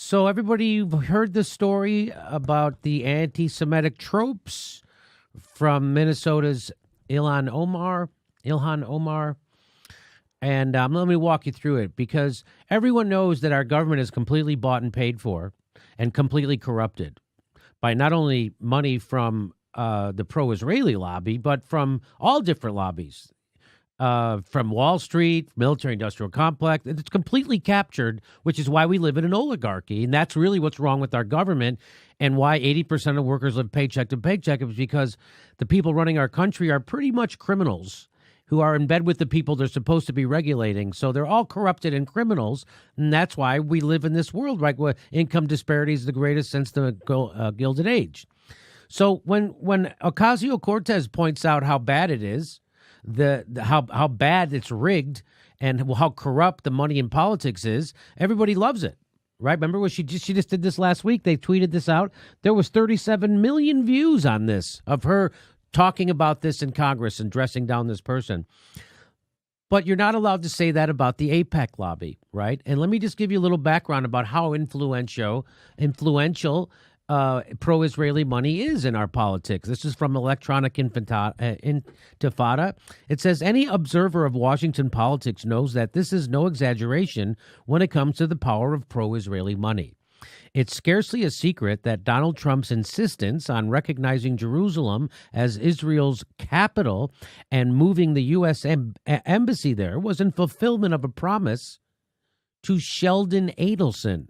So everybody heard the story about the anti-Semitic tropes from Minnesota's Ilhan Omar. And let me walk you through it, because everyone knows that our government is completely bought and paid for and completely corrupted by not only money from the pro-Israeli lobby, but from all different lobbies. From Wall Street, military-industrial complex. It's completely captured, which is why we live in an oligarchy. And that's really what's wrong with our government, and why 80% of workers live paycheck to paycheck is because the people running our country are pretty much criminals who are in bed with the people they're supposed to be regulating. So they're all corrupted and criminals, and that's why we live in this world, right, where income disparity is the greatest since the Gilded Age. So when Ocasio-Cortez points out how bad it is, how bad it's rigged and how corrupt the money in politics is, everybody loves it, right? Remember what she just did this last week? They tweeted this out. There was 37 million views on this of her talking about this in Congress and dressing down this person. But you're not allowed to say that about the AIPAC lobby, right? And let me just give you a little background about how influential pro-Israeli money is in our politics. This is from Electronic Intifada. It says, any observer of Washington politics knows that this is no exaggeration when it comes to the power of pro-Israeli money. It's scarcely a secret that Donald Trump's insistence on recognizing Jerusalem as Israel's capital and moving the U.S. embassy there was in fulfillment of a promise to Sheldon Adelson,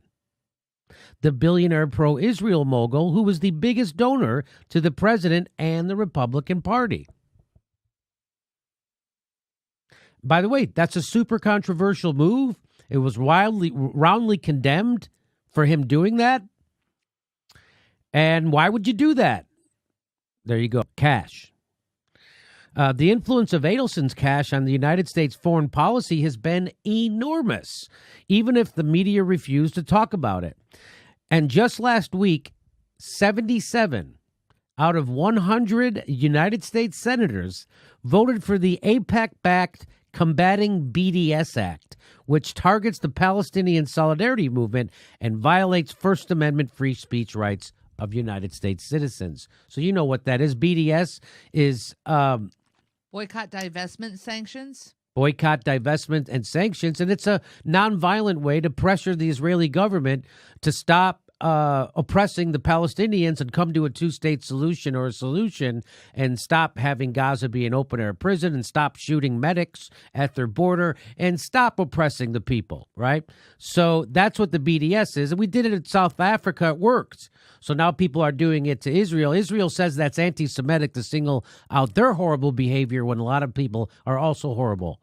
the billionaire pro-Israel mogul who was the biggest donor to the president and the Republican Party. By the way, that's a super controversial move. It was roundly condemned for him doing that. And why would you do that? There you go, cash. The influence of Adelson's cash on the United States foreign policy has been enormous, even if the media refused to talk about it. And just last week, 77 out of 100 United States senators voted for the AIPAC-backed Combating BDS Act, which targets the Palestinian Solidarity Movement and violates First Amendment free speech rights of United States citizens. So you know what that is. BDS is boycott, divestment, sanctions. Boycott, divestment, and sanctions. And it's a nonviolent way to pressure the Israeli government to stop oppressing the Palestinians and come to a two-state solution or a solution, and stop having Gaza be an open-air prison, and stop shooting medics at their border, and stop oppressing the people, right? So that's what the BDS is. And we did it in South Africa. It worked. So now people are doing it to Israel. Israel says that's anti-Semitic to single out their horrible behavior when a lot of people are also horrible.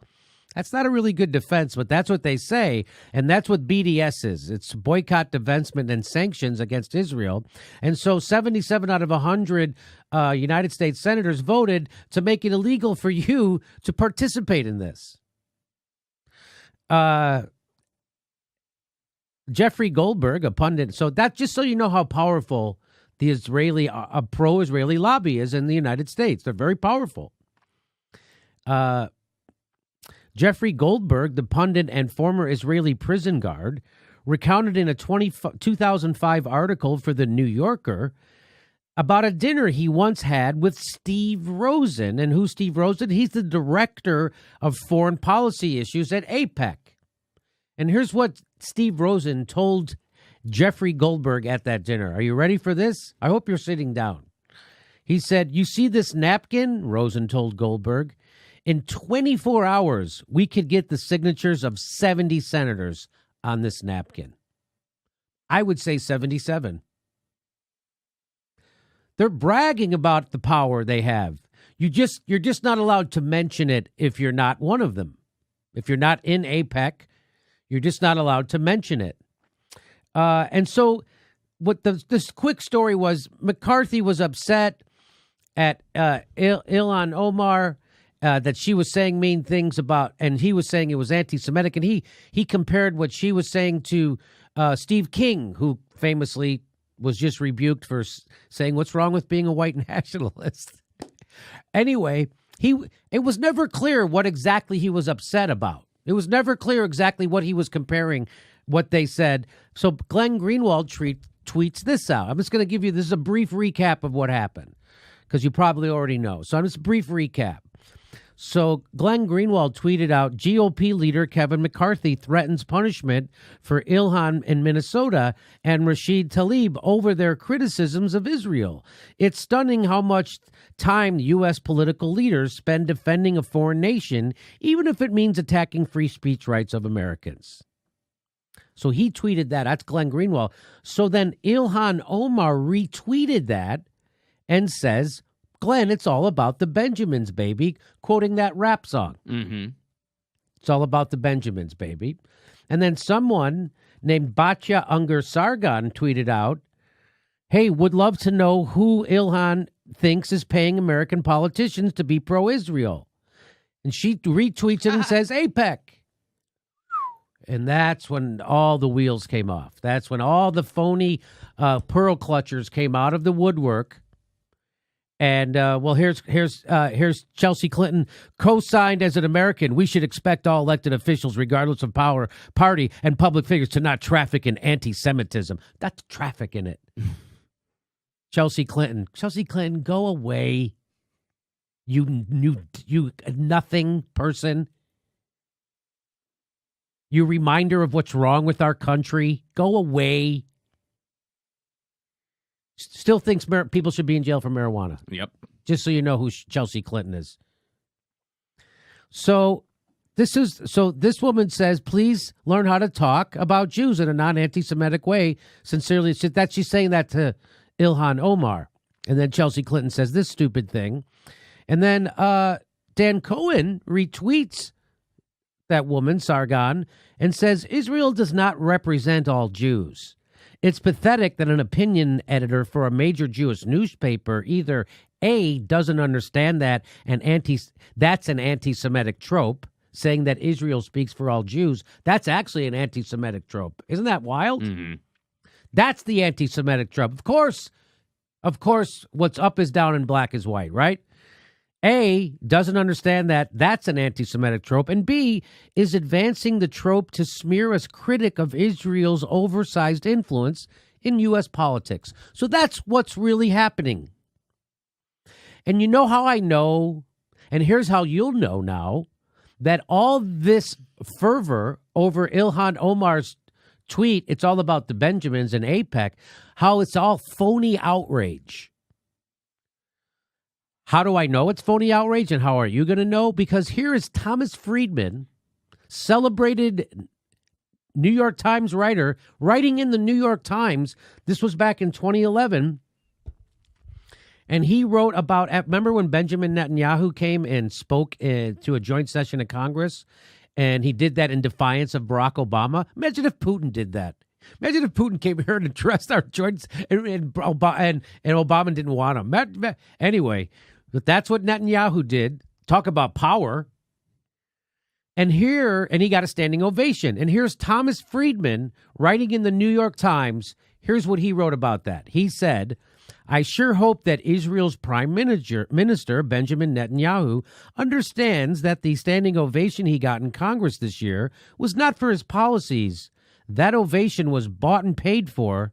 That's not a really good defense, but that's what they say, and that's what BDS is. It's boycott, divestment, and sanctions against Israel. And so 77 out of 100 United States senators voted to make it illegal for you to participate in this. Jeffrey Goldberg, a pundit. So that, just so you know how powerful the Israeli, pro-Israeli lobby is in the United States. They're very powerful. Jeffrey Goldberg, the pundit and former Israeli prison guard, recounted in a 2005 article for The New Yorker about a dinner he once had with Steve Rosen. And who's Steve Rosen? He's the director of foreign policy issues at AIPAC. And here's what Steve Rosen told Jeffrey Goldberg at that dinner. Are you ready for this? I hope you're sitting down. He said, "You see this napkin?" Rosen told Goldberg. "In 24 hours, we could get the signatures of 70 senators on this napkin." I would say 77. They're bragging about the power they have. You're just not allowed to mention it if you're not one of them. If you're not in AIPAC, you're just not allowed to mention it. And so what this quick story was, McCarthy was upset at Ilhan Omar, that she was saying mean things about, and he was saying it was anti-Semitic, and he compared what she was saying to Steve King, who famously was just rebuked for saying, "What's wrong with being a white nationalist?" Anyway, it was never clear what exactly he was upset about. It was never clear exactly what he was comparing what they said. So Glenn Greenwald tweets this out. I'm just going to give you, this is a brief recap of what happened, because you probably already know. So I'm just a brief recap. So Glenn Greenwald tweeted out, GOP leader Kevin McCarthy threatens punishment for Ilhan in Minnesota and Rashid Tlaib over their criticisms of Israel. It's stunning how much time U.S. political leaders spend defending a foreign nation, even if it means attacking free speech rights of Americans. So he tweeted that. That's Glenn Greenwald. So then Ilhan Omar retweeted that and says, Glenn, it's all about the Benjamins, baby, quoting that rap song. Mm-hmm. It's all about the Benjamins, baby. And then someone named Batya Unger Sargon tweeted out, hey, would love to know who Ilhan thinks is paying American politicians to be pro-Israel. And she retweets it and says, AIPAC. And that's when all the wheels came off. That's when all the phony pearl clutchers came out of the woodwork. And, well, here's Chelsea Clinton, co-signed as an American. We should expect all elected officials, regardless of power, party, and public figures, to not traffic in anti-Semitism. That's traffic in it. Chelsea Clinton, go away. You nothing person. You reminder of what's wrong with our country. Go away. Still thinks people should be in jail for marijuana. Yep. Just so you know who Chelsea Clinton is. So this woman says, please learn how to talk about Jews in a non-anti-Semitic way. Sincerely, she's saying that to Ilhan Omar. And then Chelsea Clinton says this stupid thing. And then Dan Cohen retweets that woman, Sargon, and says, Israel does not represent all Jews. It's pathetic that an opinion editor for a major Jewish newspaper either A, doesn't understand that that's an anti-Semitic trope, saying that Israel speaks for all Jews. That's actually an anti-Semitic trope. Isn't that wild? Mm-hmm. That's the anti-Semitic trope. Of course, what's up is down and black is white, right? A, doesn't understand that that's an anti-Semitic trope, and B, is advancing the trope to smear as critic of Israel's oversized influence in U.S. politics. So that's what's really happening. And you know how I know, and here's how you'll know now, that all this fervor over Ilhan Omar's tweet, it's all about the Benjamins and AIPAC, how it's all phony outrage. How do I know it's phony outrage, and how are you going to know? Because here is Thomas Friedman, celebrated New York Times writer, writing in the New York Times. This was back in 2011. And he wrote about, remember when Benjamin Netanyahu came and spoke to a joint session of Congress, and he did that in defiance of Barack Obama? Imagine if Putin did that. Imagine if Putin came here and addressed our joints, and Obama didn't want him. Anyway, but that's what Netanyahu did. Talk about power. And he got a standing ovation. And here's Thomas Friedman writing in the New York Times. Here's what he wrote about that. He said, I sure hope that Israel's Prime Minister, Benjamin Netanyahu, understands that the standing ovation he got in Congress this year was not for his policies. That ovation was bought and paid for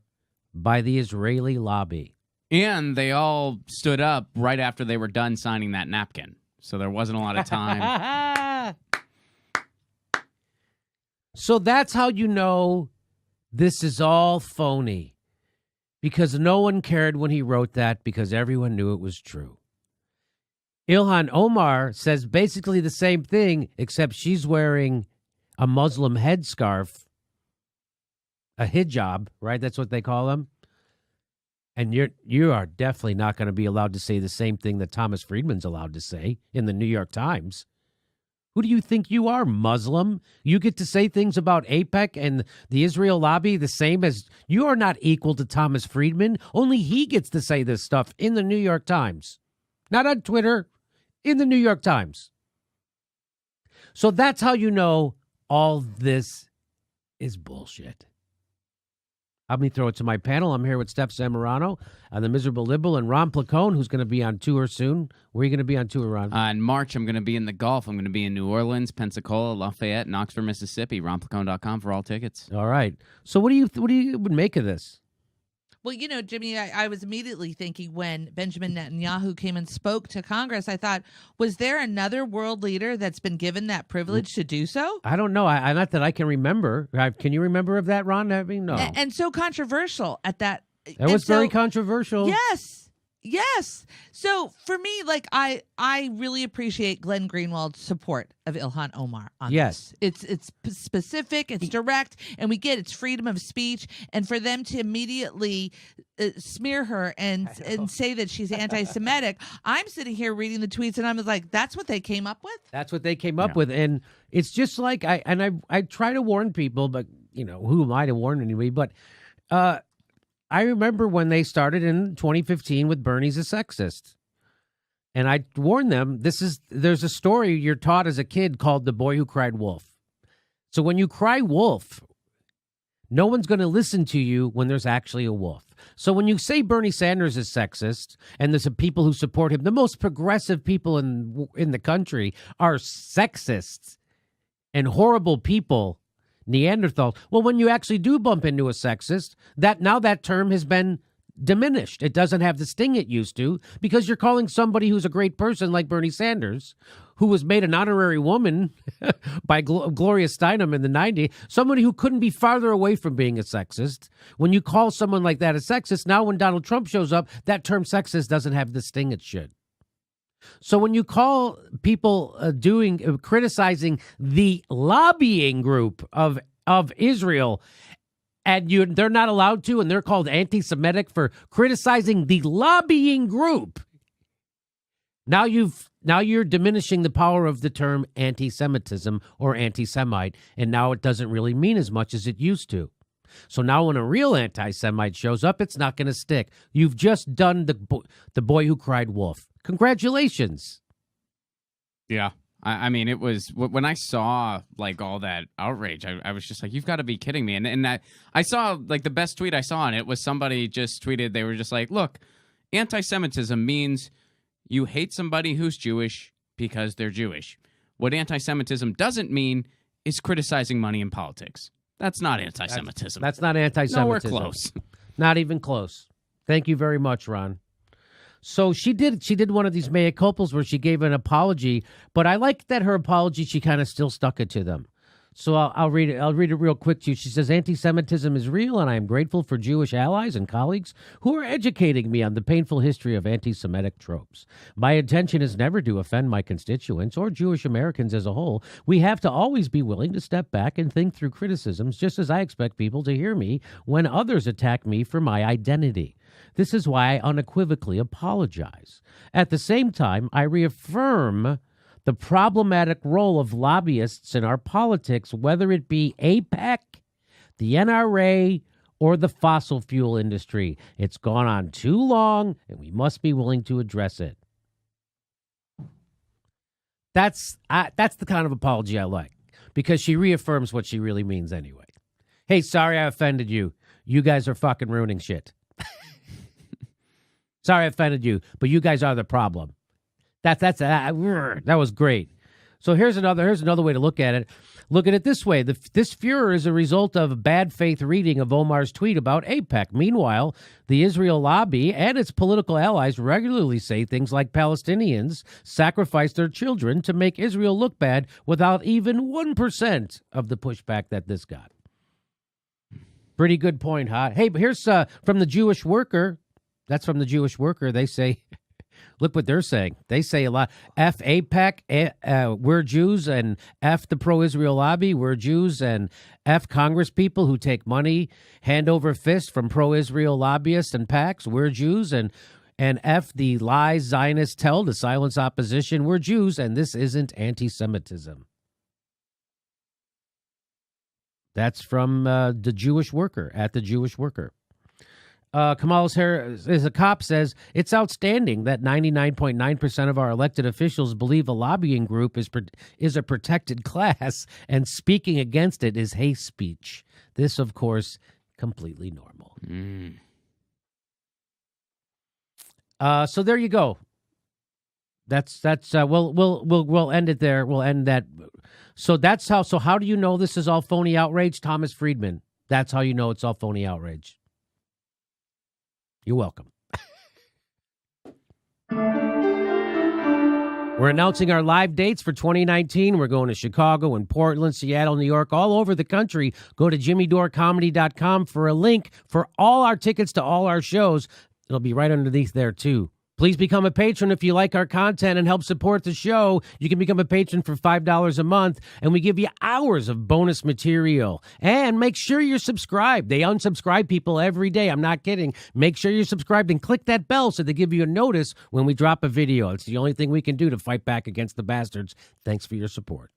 by the Israeli lobby. And they all stood up right after they were done signing that napkin. So there wasn't a lot of time. So that's how you know this is all phony. Because no one cared when he wrote that, because everyone knew it was true. Ilhan Omar says basically the same thing, except she's wearing a Muslim headscarf, a hijab, right? That's what they call them. And you are definitely not going to be allowed to say the same thing that Thomas Friedman's allowed to say in the New York Times. Who do you think you are, Muslim? You get to say things about AIPAC and the Israel lobby the same as you are not equal to Thomas Friedman. Only he gets to say this stuff in the New York Times. Not on Twitter, in the New York Times. So that's how you know all this is bullshit. Let me throw it to my panel. I'm here with Steph Zamorano, the Miserable Liberal, and Ron Placone, who's going to be on tour soon. Where are you going to be on tour, Ron? In March, I'm going to be in the Gulf. I'm going to be in New Orleans, Pensacola, Lafayette, and Oxford, Mississippi. RonPlacone.com for all tickets. All right. So what do you would make of this? Well, Jimmy, I was immediately thinking when Benjamin Netanyahu came and spoke to Congress, I thought, was there another world leader that's been given that privilege to do so? I don't know. I not that I can remember. Can you remember of that, Ron? No. And so controversial at that. That was very controversial. Yes. So for me, I really appreciate Glenn Greenwald's support of Ilhan Omar on Yes. this. It's specific, it's direct, and we get it's freedom of speech. And for them to immediately smear her and say that she's anti-Semitic, I'm sitting here reading the tweets and I'm like, that's what they came up with? That's what they came up with. And it's just like I try to warn people, but who am I to warn anybody? But I remember when they started in 2015 with Bernie's a sexist. And I warned them, there's a story you're taught as a kid called The Boy Who Cried Wolf. So when you cry wolf, no one's going to listen to you when there's actually a wolf. So when you say Bernie Sanders is sexist, and there's some people who support him, the most progressive people in the country are sexists and horrible people, Neanderthals. Well, when you actually do bump into a sexist, that term has been diminished. It doesn't have the sting it used to because you're calling somebody who's a great person like Bernie Sanders, who was made an honorary woman by Gloria Steinem in the 90s, somebody who couldn't be farther away from being a sexist. When you call someone like that a sexist, now when Donald Trump shows up, that term sexist doesn't have the sting it should. So when you call people criticizing the lobbying group of Israel, and they're not allowed to, and they're called anti-Semitic for criticizing the lobbying group, now you're diminishing the power of the term anti-Semitism or anti-Semite, and now it doesn't really mean as much as it used to. So now when a real anti-Semite shows up, it's not going to stick. You've just done the boy who cried wolf. Congratulations. Yeah. I mean, it was when I saw all that outrage, I was just like, you've got to be kidding me. And I saw the best tweet I saw, and it was somebody just tweeted, they were just like, look, anti-Semitism means you hate somebody who's Jewish because they're Jewish. What anti-Semitism doesn't mean is criticizing money in politics. That's not anti-Semitism. That's not anti-Semitism. Nowhere close. Not even close. Thank you very much, Ron. So she did one of these mea culpas where she gave an apology, but I like that her apology, she kind of still stuck it to them. So I'll read it. I'll read it real quick to you. She says, anti-Semitism is real, and I am grateful for Jewish allies and colleagues who are educating me on the painful history of anti-Semitic tropes. My intention is never to offend my constituents or Jewish Americans as a whole. We have to always be willing to step back and think through criticisms, just as I expect people to hear me when others attack me for my identity. This is why I unequivocally apologize. At the same time, I reaffirm the problematic role of lobbyists in our politics, whether it be AIPAC, the NRA, or the fossil fuel industry. It's gone on too long, and we must be willing to address it. That's the kind of apology I like, because she reaffirms what she really means anyway. Hey, sorry I offended you. You guys are fucking ruining shit. Sorry I offended you, but you guys are the problem. That was great. So here's another way to look at it. Look at it this way. This furor is a result of bad faith reading of Omar's tweet about AIPAC. Meanwhile, the Israel lobby and its political allies regularly say things like Palestinians sacrifice their children to make Israel look bad without even 1% of the pushback that this got. Pretty good point, huh? Hey, but here's from the Jewish Worker. That's from the Jewish Worker. They say, look what they're saying. They say a lot. F AIPAC, we're Jews, and F the pro-Israel lobby, we're Jews, and F Congress people who take money hand over fist from pro-Israel lobbyists and PACs, we're Jews, and F the lies Zionists tell to silence opposition, we're Jews, and this isn't anti-Semitism. That's from the Jewish Worker, at the Jewish Worker. Kamala's Harris, as a cop, says, it's outstanding that 99.9% of our elected officials believe a lobbying group is a protected class, and speaking against it is hate speech. This, of course, completely normal. Mm. So there you go. That's we'll end it there. We'll end that. So that's how. So how do you know this is all phony outrage, Thomas Friedman? That's how you know it's all phony outrage. You're welcome. We're announcing our live dates for 2019. We're going to Chicago and Portland, Seattle, New York, all over the country. Go to jimmydorecomedy.com for a link for all our tickets to all our shows. It'll be right underneath there, too. Please become a patron if you like our content and help support the show. You can become a patron for $5 a month, and we give you hours of bonus material. And make sure you're subscribed. They unsubscribe people every day. I'm not kidding. Make sure you're subscribed and click that bell so they give you a notice when we drop a video. It's the only thing we can do to fight back against the bastards. Thanks for your support.